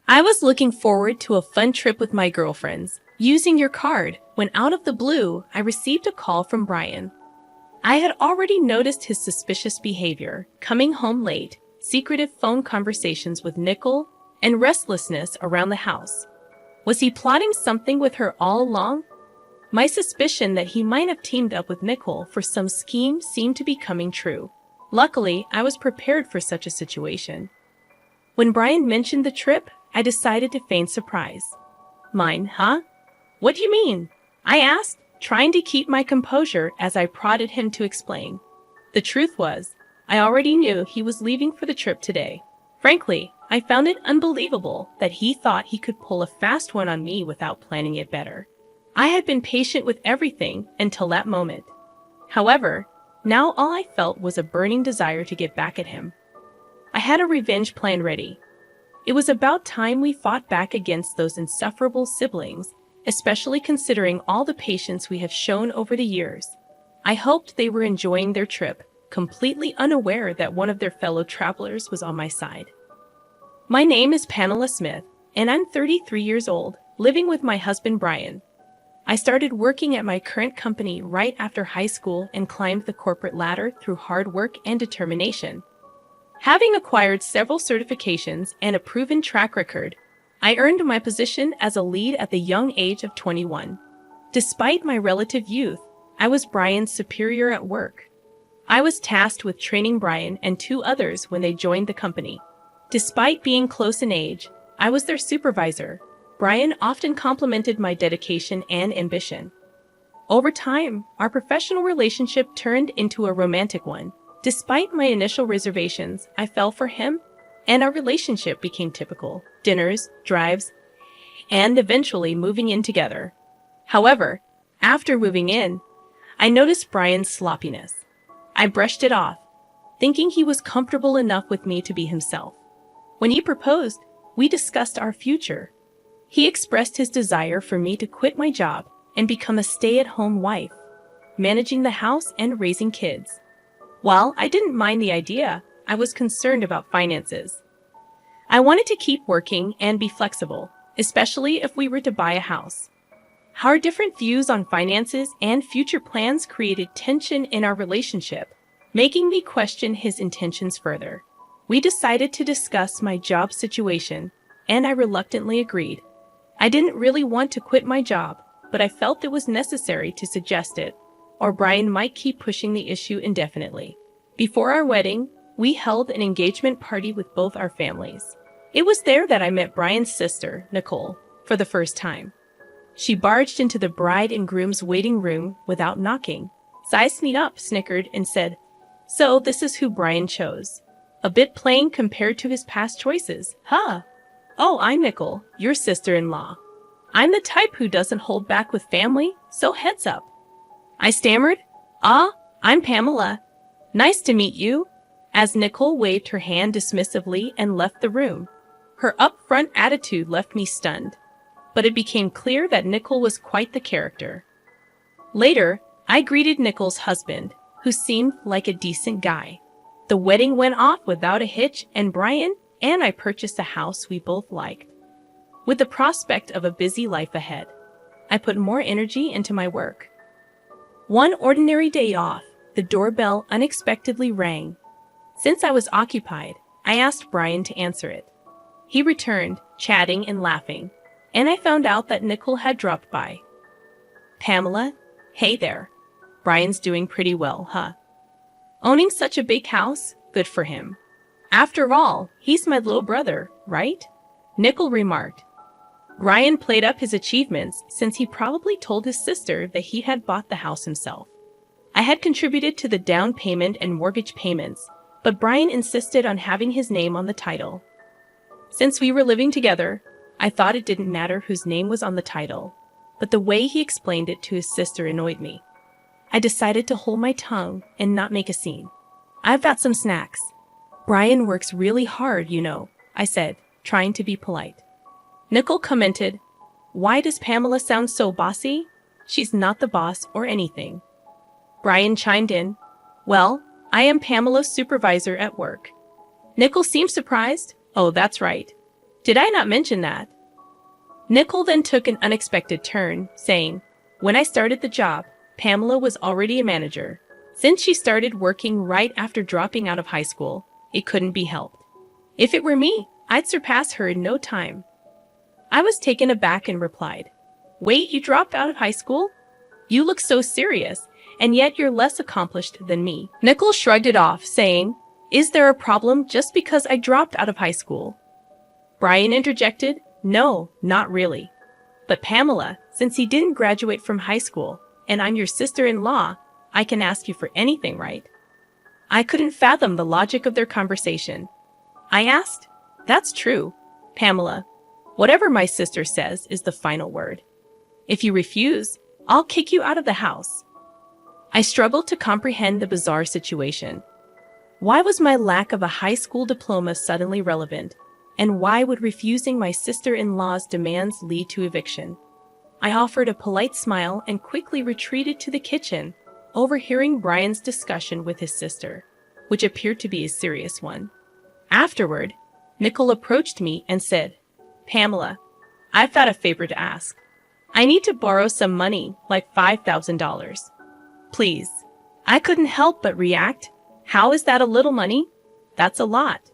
I was looking forward to a fun trip with my girlfriends, using your card, when out of the blue, I received a call from Brian. I had already noticed his suspicious behavior, coming home late, secretive phone conversations with Nicole, and restlessness around the house. Was he plotting something with her all along? My suspicion that he might have teamed up with Nicole for some scheme seemed to be coming true. Luckily, I was prepared for such a situation. When Brian mentioned the trip, I decided to feign surprise. Mine, huh? What do you mean? I asked, trying to keep my composure as I prodded him to explain. The truth was, I already knew he was leaving for the trip today. Frankly, I found it unbelievable that he thought he could pull a fast one on me without planning it better. I had been patient with everything until that moment. However, now all I felt was a burning desire to get back at him. I had a revenge plan ready. It was about time we fought back against those insufferable siblings, especially considering all the patience we have shown over the years. I hoped they were enjoying their trip, completely unaware that one of their fellow travelers was on my side. My name is Pamela Smith, and I'm 33 years old, living with my husband Brian. I started working at my current company right after high school and climbed the corporate ladder through hard work and determination. Having acquired several certifications and a proven track record, I earned my position as a lead at the young age of 21. Despite my relative youth, I was Brian's superior at work. I was tasked with training Brian and two others when they joined the company. Despite being close in age, I was their supervisor. Brian often complimented my dedication and ambition. Over time, our professional relationship turned into a romantic one. Despite my initial reservations, I fell for him, and our relationship became typical: dinners, drives, and eventually moving in together. However, after moving in, I noticed Brian's sloppiness. I brushed it off, thinking he was comfortable enough with me to be himself. When he proposed, we discussed our future. He expressed his desire for me to quit my job and become a stay-at-home wife, managing the house and raising kids. While I didn't mind the idea, I was concerned about finances. I wanted to keep working and be flexible, especially if we were to buy a house. Our different views on finances and future plans created tension in our relationship, making me question his intentions further. We decided to discuss my job situation, and I reluctantly agreed. I didn't really want to quit my job, but I felt it was necessary to suggest it, or Brian might keep pushing the issue indefinitely. Before our wedding, we held an engagement party with both our families. It was there that I met Brian's sister, Nicole, for the first time. She barged into the bride and groom's waiting room without knocking, sized me up, snickered, and said, "So this is who Brian chose. A bit plain compared to his past choices, huh? Oh, I'm Nicole, your sister-in-law. I'm the type who doesn't hold back with family, so heads up." I stammered, I'm Pamela. Nice to meet you," as Nicole waved her hand dismissively and left the room. Her upfront attitude left me stunned, but it became clear that Nicole was quite the character. Later, I greeted Nicole's husband, who seemed like a decent guy. The wedding went off without a hitch, and Brian and I purchased a house we both liked. With the prospect of a busy life ahead, I put more energy into my work. One ordinary day off, the doorbell unexpectedly rang. Since I was occupied, I asked Brian to answer it. He returned, chatting and laughing, and I found out that Nicole had dropped by. "Pamela, hey there. Brian's doing pretty well, huh? Owning such a big house, good for him. After all, he's my little brother, right?" Nicole remarked. Brian played up his achievements since he probably told his sister that he had bought the house himself. I had contributed to the down payment and mortgage payments, but Brian insisted on having his name on the title. Since we were living together, I thought it didn't matter whose name was on the title, but the way he explained it to his sister annoyed me. I decided to hold my tongue and not make a scene. "I've got some snacks. Brian works really hard, you know," I said, trying to be polite. Nicole commented, "Why does Pamela sound so bossy? She's not the boss or anything." Brian chimed in, "Well, I am Pamela's supervisor at work." Nicole seemed surprised. "Oh, that's right. Did I not mention that? Nicole then took an unexpected turn, saying, when I started the job, Pamela was already a manager. Since she started working right after dropping out of high school, it couldn't be helped. If it were me, I'd surpass her in no time. I was taken aback and replied, wait, you dropped out of high school? You look so serious, and yet you're less accomplished than me. Nicole shrugged it off, saying, is there a problem just because I dropped out of high school? Brian interjected, no, not really. But Pamela, since you didn't graduate from high school, and I'm your sister-in-law, I can ask you for anything, right? I couldn't fathom the logic of their conversation. I asked, that's true, Pamela. Whatever my sister says is the final word. If you refuse, I'll kick you out of the house. I struggled to comprehend the bizarre situation. Why was my lack of a high school diploma suddenly relevant? And why would refusing my sister-in-law's demands lead to eviction? I offered a polite smile and quickly retreated to the kitchen, overhearing Brian's discussion with his sister, which appeared to be a serious one. Afterward, Nicole approached me and said, Pamela, I've got a favor to ask. I need to borrow some money, like $5,000. Please. I couldn't help but react. How is that a little money? That's a lot.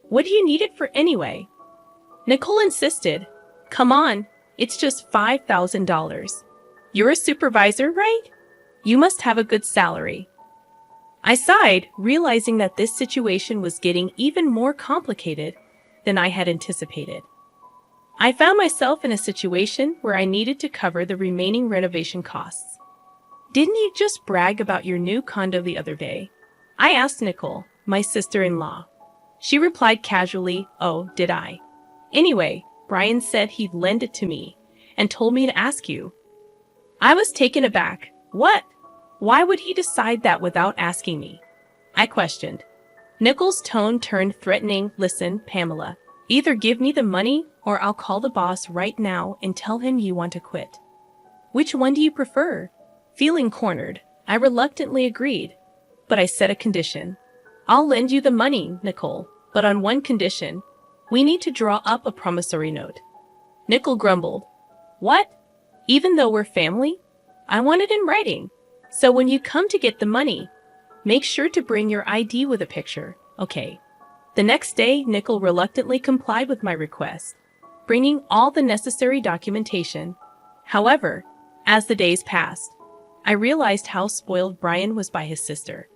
What do you need it for anyway? Nicole insisted. Come on, it's just $5,000. You're a supervisor, right? You must have a good salary. I sighed, realizing that this situation was getting even more complicated than I had anticipated. I found myself in a situation where I needed to cover the remaining renovation costs. Didn't you just brag about your new condo the other day? I asked Nicole, my sister-in-law. She replied casually, oh, did I? Anyway, Brian said he'd lend it to me and told me to ask you. I was taken aback. What? Why would he decide that without asking me? I questioned. Nicole's tone turned threatening. Listen, Pamela, either give me the money or I'll call the boss right now and tell him you want to quit. Which one do you prefer? Feeling cornered, I reluctantly agreed, but I set a condition. I'll lend you the money, Nicole, but on one condition. We need to draw up a promissory note. Nicole grumbled. What? Even though we're family? I want it in writing. So when you come to get the money, make sure to bring your ID with a picture, okay? The next day, Nicole reluctantly complied with my request, bringing all the necessary documentation. However, as the days passed, I realized how spoiled Brian was by his sister.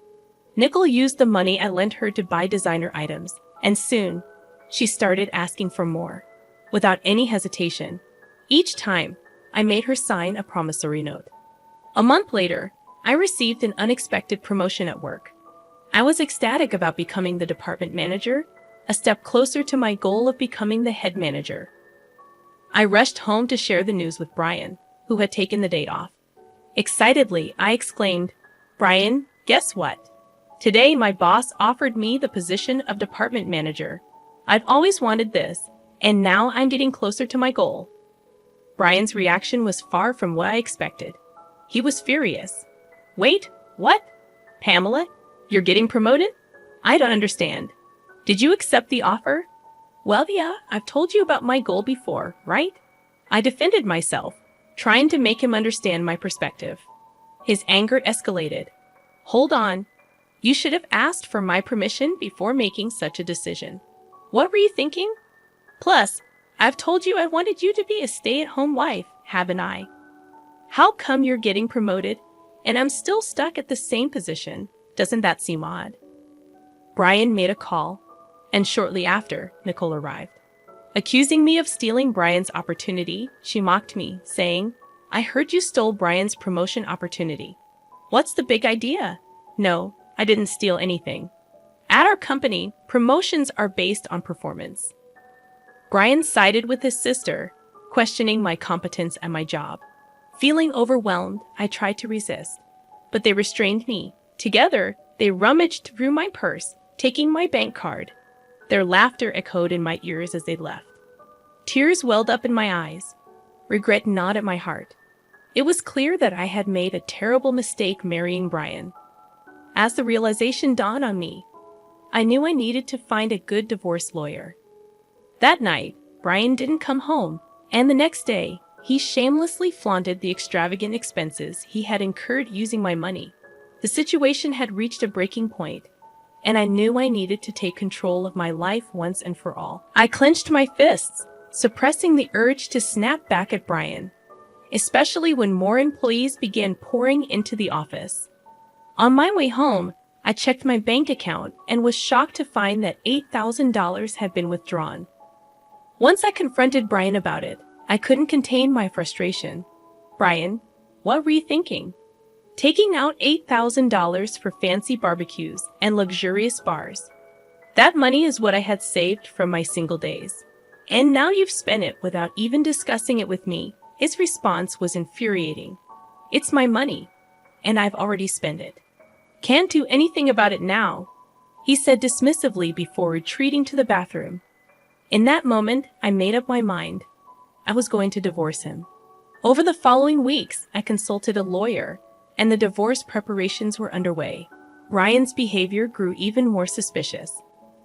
Nicole used the money I lent her to buy designer items, and soon, she started asking for more. Without any hesitation, each time, I made her sign a promissory note. A month later, I received an unexpected promotion at work. I was ecstatic about becoming the department manager, a step closer to my goal of becoming the head manager. I rushed home to share the news with Brian, who had taken the day off. Excitedly, I exclaimed, Brian, guess what? Today, my boss offered me the position of department manager. I've always wanted this, and now I'm getting closer to my goal. Brian's reaction was far from what I expected. He was furious. Wait, what? Pamela, you're getting promoted? I don't understand. Did you accept the offer? Well, yeah, I've told you about my goal before, right? I defended myself, trying to make him understand my perspective. His anger escalated. Hold on. You should have asked for my permission before making such a decision. What were you thinking? Plus, I've told you I wanted you to be a stay-at-home wife, haven't I? How come you're getting promoted and I'm still stuck at the same position? Doesn't that seem odd? Brian made a call, and shortly after, Nicole arrived. Accusing me of stealing Brian's opportunity, she mocked me, saying, I heard you stole Brian's promotion opportunity. What's the big idea? No, I didn't steal anything. At our company, promotions are based on performance. Brian sided with his sister, questioning my competence at my job. Feeling overwhelmed, I tried to resist, but they restrained me. Together, they rummaged through my purse, taking my bank card. Their laughter echoed in my ears as they left. Tears welled up in my eyes. Regret gnawed at my heart. It was clear that I had made a terrible mistake marrying Brian. As the realization dawned on me, I knew I needed to find a good divorce lawyer. That night, Brian didn't come home, and the next day, he shamelessly flaunted the extravagant expenses he had incurred using my money. The situation had reached a breaking point, and I knew I needed to take control of my life once and for all. I clenched my fists, suppressing the urge to snap back at Brian, especially when more employees began pouring into the office. On my way home, I checked my bank account and was shocked to find that $8,000 had been withdrawn. Once I confronted Brian about it, I couldn't contain my frustration. "Brian, what were you thinking? Taking out $8,000 for fancy barbecues and luxurious bars. That money is what I had saved from my single days. And now you've spent it without even discussing it with me." His response was infuriating. "It's my money, and I've already spent it. Can't do anything about it now," he said dismissively before retreating to the bathroom. In that moment, I made up my mind. I was going to divorce him. Over the following weeks, I consulted a lawyer, and the divorce preparations were underway. Ryan's behavior grew even more suspicious.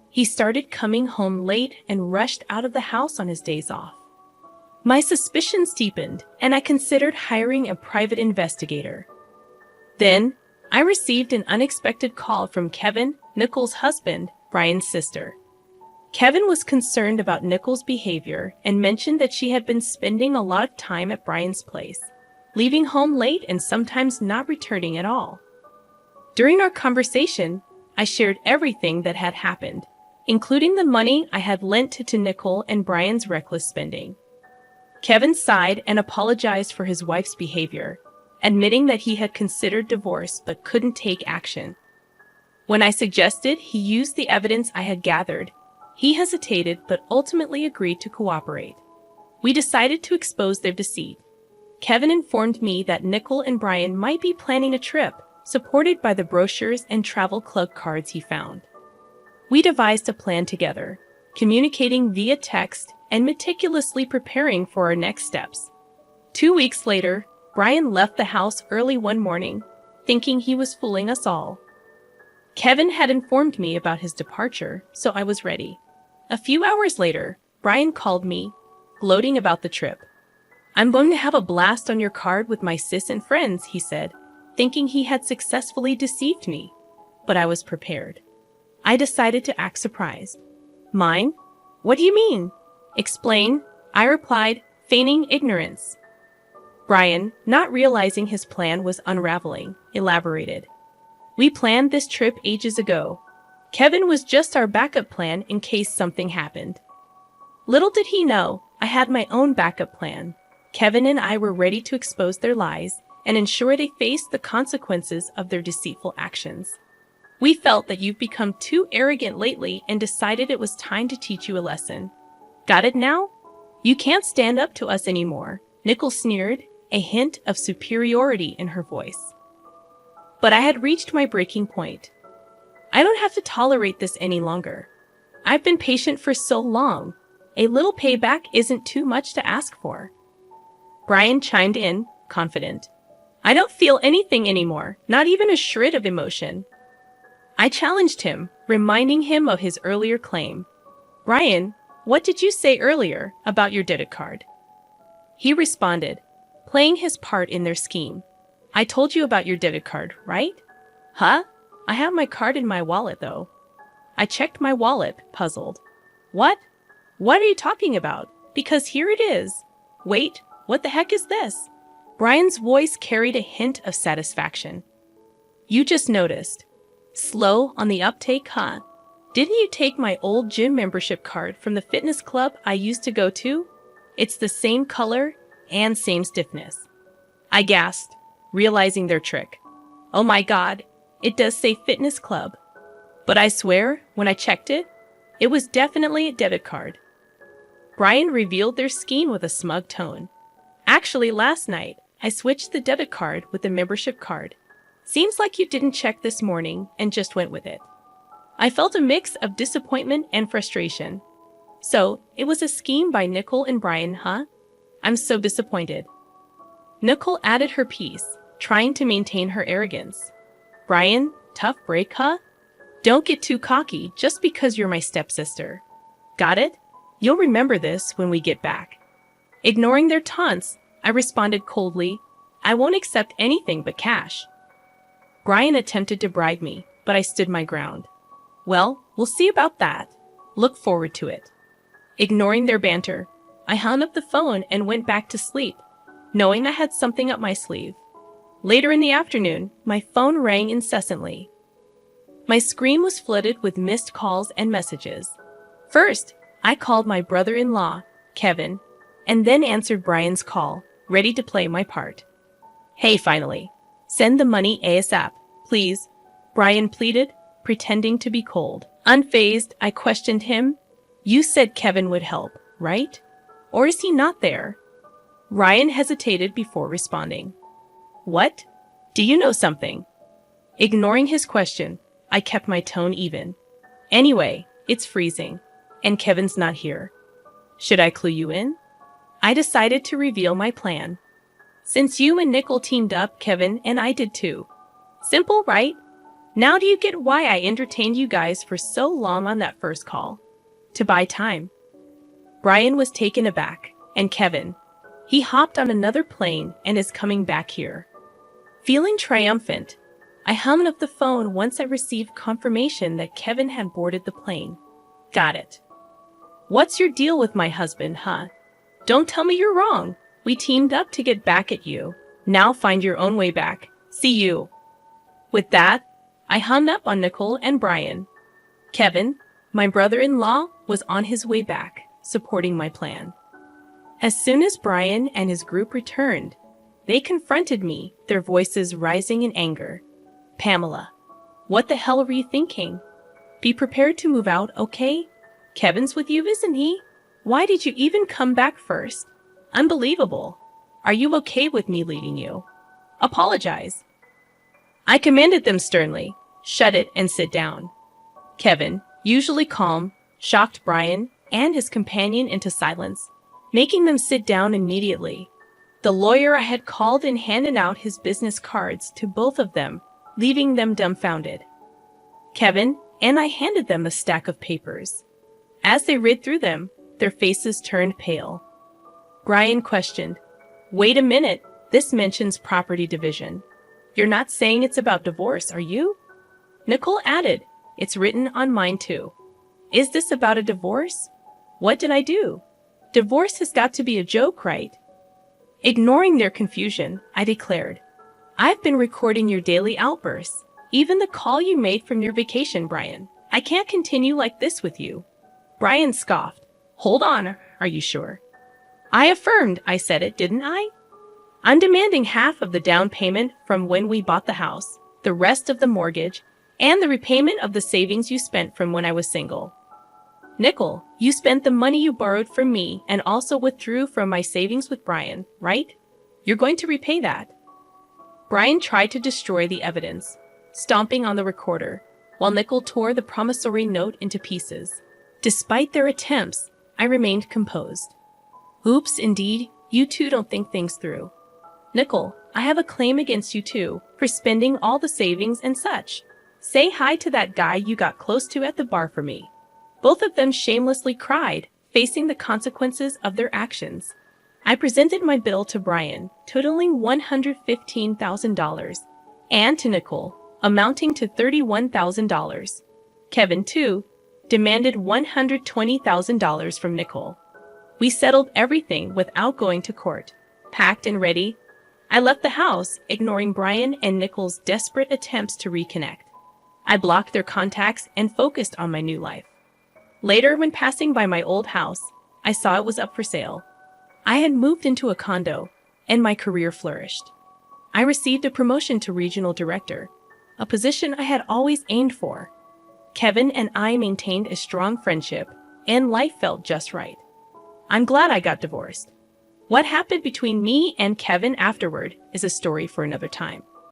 He started coming home late and rushed out of the house on his days off. My suspicions deepened, and I considered hiring a private investigator. Then, I received an unexpected call from Kevin, Nicole's husband, Brian's sister. Kevin was concerned about Nicole's behavior and mentioned that she had been spending a lot of time at Brian's place, leaving home late and sometimes not returning at all. During our conversation, I shared everything that had happened, including the money I had lent to Nicole and Brian's reckless spending. Kevin sighed and apologized for his wife's behavior, admitting that he had considered divorce but couldn't take action. When I suggested he use the evidence I had gathered, he hesitated but ultimately agreed to cooperate. We decided to expose their deceit. Kevin informed me that Nicole and Brian might be planning a trip, supported by the brochures and travel club cards he found. We devised a plan together, communicating via text and meticulously preparing for our next steps. 2 weeks later, Brian left the house early one morning, thinking he was fooling us all. Kevin had informed me about his departure, so I was ready. A few hours later, Brian called me, gloating about the trip. "I'm going to have a blast on your card with my sis and friends," he said, thinking he had successfully deceived me. But I was prepared. I decided to act surprised. "Mine? What do you mean?" "Explain," I replied, feigning ignorance. Brian, not realizing his plan was unraveling, elaborated. "We planned this trip ages ago. Kevin was just our backup plan in case something happened." Little did he know, I had my own backup plan. Kevin and I were ready to expose their lies and ensure they faced the consequences of their deceitful actions. "We felt that you've become too arrogant lately and decided it was time to teach you a lesson. Got it now? You can't stand up to us anymore," Nicole sneered, a hint of superiority in her voice. But I had reached my breaking point. I don't have to tolerate this any longer. I've been patient for so long. A little payback isn't too much to ask for. Brian chimed in, confident. "I don't feel anything anymore, not even a shred of emotion." I challenged him, reminding him of his earlier claim. "Brian, what did you say earlier about your debit card?" He responded, playing his part in their scheme. "I told you about your debit card, right?" "Huh? I have my card in my wallet, though." I checked my wallet, puzzled. "What? What are you talking about? Because here it is." "Wait, what the heck is this?" Brian's voice carried a hint of satisfaction. "You just noticed. Slow on the uptake, huh? Didn't you take my old gym membership card from the fitness club I used to go to? It's the same color and same stiffness." I gasped, realizing their trick. "Oh my God, it does say fitness club." But I swear, when I checked it, it was definitely a debit card. Brian revealed their scheme with a smug tone. "Actually, last night, I switched the debit card with the membership card. Seems like you didn't check this morning and just went with it." I felt a mix of disappointment and frustration. "So, it was a scheme by Nicole and Brian, huh? I'm so disappointed." Nicole added her piece, trying to maintain her arrogance. "Brian, tough break, huh? Don't get too cocky just because you're my stepsister. Got it? You'll remember this when we get back. Ignoring their taunts, I responded coldly, I won't accept anything but cash. Brian attempted to bribe me, but I stood my ground. Well, we'll see about that. Look forward to it. Ignoring their banter, I hung up the phone and went back to sleep, knowing I had something up my sleeve. Later in the afternoon, my phone rang incessantly. My screen was flooded with missed calls and messages. First, I called my brother-in-law, Kevin, and then answered Brian's call, ready to play my part. Hey, finally. Send the money ASAP, please, Brian pleaded, pretending to be cold. Unfazed, I questioned him. You said Kevin would help, right? Or is he not there? Ryan hesitated before responding. What? Do you know something? Ignoring his question, I kept my tone even. Anyway, it's freezing, and Kevin's not here. Should I clue you in? I decided to reveal my plan. Since you and Nickel teamed up, Kevin and I did too. Simple, right? Now do you get why I entertained you guys for so long on that first call? To buy time. Brian was taken aback, and Kevin, he hopped on another plane and is coming back here. Feeling triumphant, I hung up the phone once I received confirmation that Kevin had boarded the plane. Got it. What's your deal with my husband, huh? Don't tell me you're wrong. We teamed up to get back at you. Now find your own way back. See you. With that, I hung up on Nicole and Brian. Kevin, my brother-in-law, was on his way back, supporting my plan. As soon as Brian and his group returned, they confronted me, their voices rising in anger. Pamela, what the hell were you thinking? Be prepared to move out, okay? Kevin's with you, isn't he? Why did you even come back first? Unbelievable. Are you okay with me leaving you? Apologize. I commanded them sternly, shut it and sit down. Kevin, usually calm, shocked Brian and his companion into silence, making them sit down immediately. The lawyer I had called and handed out his business cards to both of them, leaving them dumbfounded. Kevin and I handed them a stack of papers. As they read through them, their faces turned pale. Brian questioned, Wait a minute, this mentions property division. You're not saying it's about divorce, are you? Nicole added, It's written on mine too. Is this about a divorce? What did I do? Divorce has got to be a joke, right? Ignoring their confusion, I declared, I've been recording your daily outbursts, even the call you made from your vacation, Brian. I can't continue like this with you. Brian scoffed. Hold on, are you sure? I affirmed I said it, didn't I? I'm demanding half of the down payment from when we bought the house, the rest of the mortgage, and the repayment of the savings you spent from when I was single. Nickel, you spent the money you borrowed from me and also withdrew from my savings with Brian, right? You're going to repay that. Brian tried to destroy the evidence, stomping on the recorder, while Nickel tore the promissory note into pieces. Despite their attempts, I remained composed. Oops, indeed, you two don't think things through. Nickel, I have a claim against you too, for spending all the savings and such. Say hi to that guy you got close to at the bar for me. Both of them shamelessly cried, facing the consequences of their actions. I presented my bill to Brian, totaling $115,000, and to Nicole, amounting to $31,000. Kevin, too, demanded $120,000 from Nicole. We settled everything without going to court. Packed and ready, I left the house, ignoring Brian and Nicole's desperate attempts to reconnect. I blocked their contacts and focused on my new life. Later, when passing by my old house, I saw it was up for sale. I had moved into a condo, and my career flourished. I received a promotion to regional director, a position I had always aimed for. Kevin and I maintained a strong friendship, and life felt just right. I'm glad I got divorced. What happened between me and Kevin afterward is a story for another time.